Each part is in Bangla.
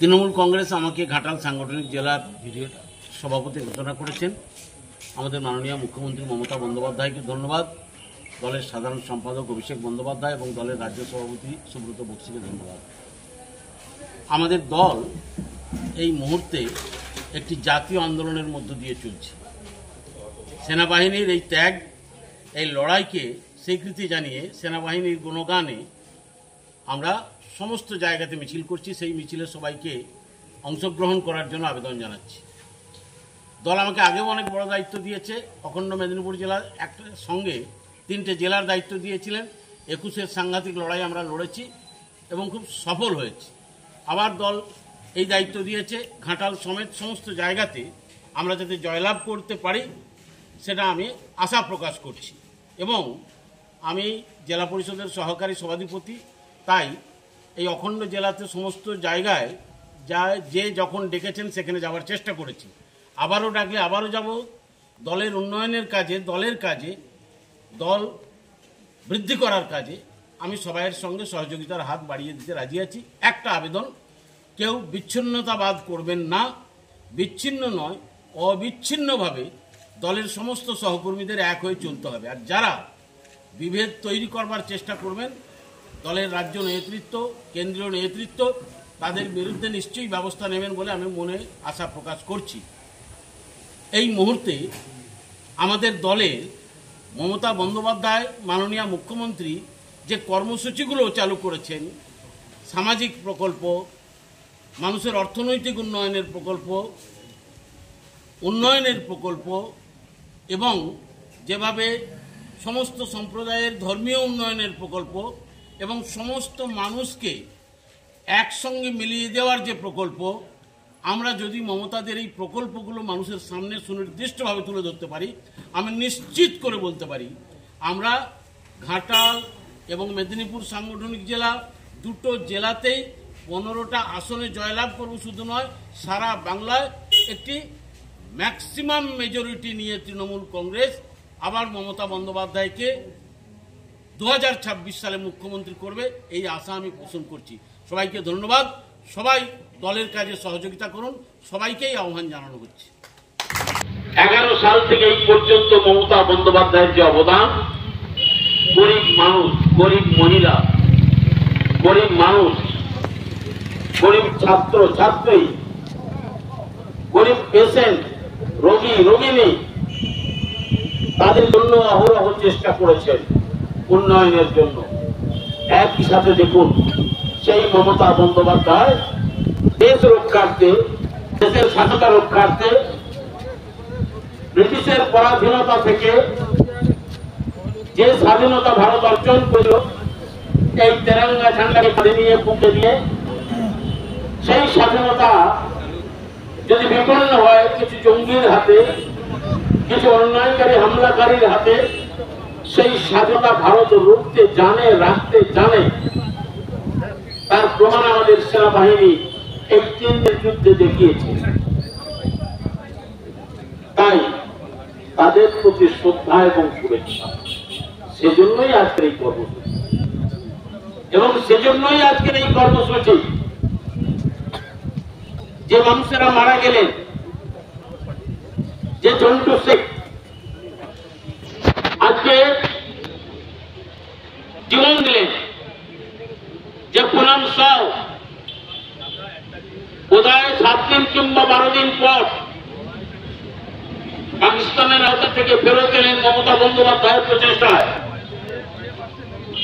তৃণমূল কংগ্রেস আমাকে ঘাটাল সাংগঠনিক জেলার সভাপতি ঘোষণা করেছেন। আমাদের মাননীয় মুখ্যমন্ত্রী মমতা বন্দ্যোপাধ্যায়কে ধন্যবাদ, দলের সাধারণ সম্পাদক অভিষেক বন্দ্যোপাধ্যায় এবং দলের রাজ্য সভাপতি সুব্রত বক্সিকে ধন্যবাদ। আমাদের দল এই মুহূর্তে একটি জাতীয় আন্দোলনের মধ্য দিয়ে চলছে। সেনাবাহিনীর এই ত্যাগ, এই লড়াইকে স্বীকৃতি জানিয়ে সেনাবাহিনীর গুণগানে আমরা সমস্ত জায়গাতে মিছিল করছি। সেই মিছিলে সবাইকে অংশগ্রহণ করার জন্য আবেদন জানাচ্ছি। দল আমাকে আগেও অনেক বড় দায়িত্ব দিয়েছে। অখণ্ড মেদিনীপুর জেলার একটা সঙ্গে 3টে জেলার দায়িত্ব দিয়েছিলেন। 21-এর সাংঘাতিক লড়াই আমরা লড়েছি এবং খুব সফল হয়েছি। আবার দল এই দায়িত্ব দিয়েছে ঘাটাল সমেত সমস্ত জায়গাতে আমরা যাতে জয়লাভ করতে পারি, সেটা আমি আশা প্রকাশ করছি। এবং আমি জেলা পরিষদের সহকারী সভাধিপতি, তাই এই অখণ্ড জেলাতে সমস্ত জায়গায় যে যখন ডেকেছেন সেখানে যাওয়ার চেষ্টা করেছি। আবারও ডাকলে আবারও যাব। দলের উন্নয়নের কাজে, দলের কাজে, দল বৃদ্ধি করার কাজে আমি সবাইয়ের সঙ্গে সহযোগিতার হাত বাড়িয়ে দিতে রাজি আছি। একটা আবেদন, কেউ বিচ্ছিন্নতাবাদ করবেন না। বিচ্ছিন্ন নয়, অবিচ্ছিন্নভাবে দলের সমস্ত সহকর্মীদের এক হয়ে চলতে হবে। আর যারা বিভেদ তৈরি করবার চেষ্টা করবেন, দলের রাজ্য নেতৃত্ব, কেন্দ্রীয় নেতৃত্ব তাদের বিরুদ্ধে নিশ্চয়ই ব্যবস্থা নেবেন বলে আমি মনে আশা প্রকাশ করছি। এই মুহূর্তে আমাদের দলের মমতা বন্দ্যোপাধ্যায় মাননীয় মুখ্যমন্ত্রী যে কর্মসূচিগুলো চালু করেছেন, সামাজিক প্রকল্প, মানুষের অর্থনৈতিক উন্নয়নের প্রকল্প এবং যেভাবে সমস্ত সম্প্রদায়ের ধর্মীয় উন্নয়নের প্রকল্প এবং সমস্ত মানুষকে একসঙ্গে মিলিয়ে দেওয়ার যে প্রকল্প, আমরা যদি মমতাদের এই প্রকল্পগুলো মানুষের সামনে সুনির্দিষ্টভাবে তুলে ধরতে পারি, আমি নিশ্চিত করে বলতে পারি আমরা ঘাটাল এবং মেদিনীপুর সাংগঠনিক জেলা দুটো জেলাতেই 15টা আসনে জয়লাভ করব। শুধু নয়, সারা বাংলায় একটি ম্যাক্সিমাম মেজরিটি নিয়ে তৃণমূল কংগ্রেস আবার মমতা বন্দ্যোপাধ্যায়কে 2026 সালে মুখ্যমন্ত্রী করবে, এই আশা আমি পোষণ করছি। সবাইকে ধন্যবাদ। সবাই দলের কাজে সহযোগিতা করুন, সবাইকেই আহ্বান জানানো হচ্ছে। 11 সাল থেকে এই পর্যন্ত মমতা বন্দ্যোপাধ্যায়ের যে অবদান, গরিব মানুষ, গরিব মহিলা, গরিব মানুষ, গরিব ছাত্র ছাত্রী, গরিব পেশেন্ট, রোগী রোগিনী, তাদের জন্য অহরহ চেষ্টা করেছেন উন্নয়নের জন্য। একই সাথে দেখুন, সেই মমতা বন্দ্যোপাধ্যায় দেশ রক্ষার্থে, দেশের স্বাধীনতা রক্ষার্থে, ব্রিটিশের পরাধীনতা থেকে যে স্বাধীনতা ভারত অর্জন করল, এই তেরঙ্গা ঝান্ডাকে কাঁধে নিয়ে, বুকে নিয়ে, সেই স্বাধীনতা যদি বিপন্ন হয় কিছু জঙ্গির হাতে, কিছু অন্যায়কারী হামলাকারীর হাতে, সেই স্বাধীনতা ভারত রুখতে জানে, রাখতে জানে, তার প্রমাণ আমাদের সেনাবাহিনী এই 3 দিনের যুদ্ধে দেখিয়েছে। তাই তাদের প্রতি শ্রদ্ধা এবং শুভেচ্ছা। সেজন্যই আজকের এই কর্মসূচি, এবং সেজন্যই আজকের এই কর্মসূচি। যে মানুষেরা মারা গেলেন, যে জন্টু শেখ আজকে জীবন দিলেন, যে পুনাম সাউ বোধহয় 7 দিন কিংবা 12 দিন পর পাকিস্তানের আওতা থেকে ফেরত এলেন মমতা বন্দ্যোপাধ্যায়ের প্রচেষ্টায়,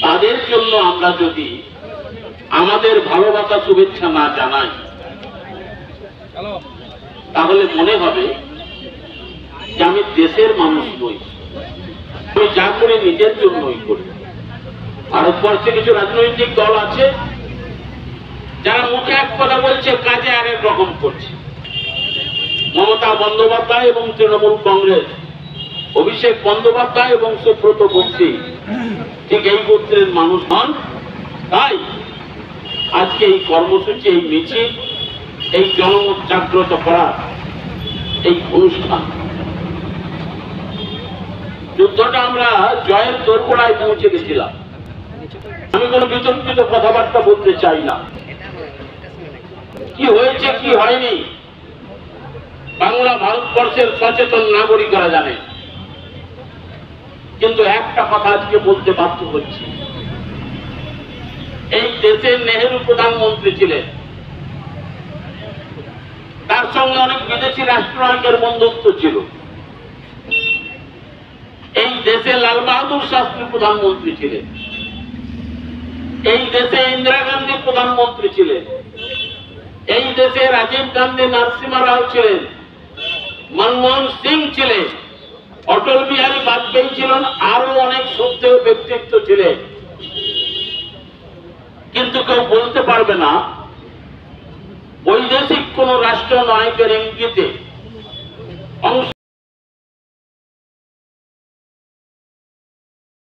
তাদের জন্য আমরা যদি আমাদের ভালোবাসা শুভেচ্ছা না জানাই, তাহলে মনে হবে যে আমি দেশের মানুষ নই, আমি যা করে নিজের জন্যই করি। ভারতবর্ষে কিছু রাজনৈতিক দল আছে যারা মুখে এক কথা বলছে, কাজে আরেক রকম করছে। মমতা বন্দ্যোপাধ্যায় এবং তৃণমূল কংগ্রেস, অভিষেক বন্দ্যোপাধ্যায় এবং সুব্রত বক্সি ঠিক এই গোত্রের মানুষ হন। তাই আজকে এই কর্মসূচি, এই মিছিল, এই জনমত জাগ্রত করা এই অনুষ্ঠান, যুদ্ধটা আমরা জয়ের দোরগোড়ায় পৌঁছে গেছিলাম। আমি কোনো বিতর্কিত কথাবার্তা বলতে চাই না, কি হয়েছে কি হয়নি বাংলা ভারতবর্ষের সচেতন নাগরিকরা জানে। কিন্তু একটা কথা আজকে বলতে বাধ্য হচ্ছি, এই দেশের নেহেরু প্রধানমন্ত্রী ছিলেন, তার সঙ্গে অনেক বিদেশি রাষ্ট্রনায়কের বন্ধুত্ব ছিল। এই দেশে লাল বাহাদুর শাস্ত্রী প্রধানমন্ত্রী ছিলেন, এই দেশে ইন্দিরা গান্ধী প্রধানমন্ত্রী ছিলেন, এই দেশে রাজীব গান্ধী, নরসিমহা রাও ছিলেন, মনমোহন সিং ছিলেন, অটল বিহারী বাজপেয়ী ছিলেন, আরো অনেক শ্রদ্ধেয় ব্যক্তিত্ব ছিলেন। কিন্তু কেউ বলতে পারবে না বৈদেশিক কোন রাষ্ট্র নায়কের ইঙ্গিতে অংশ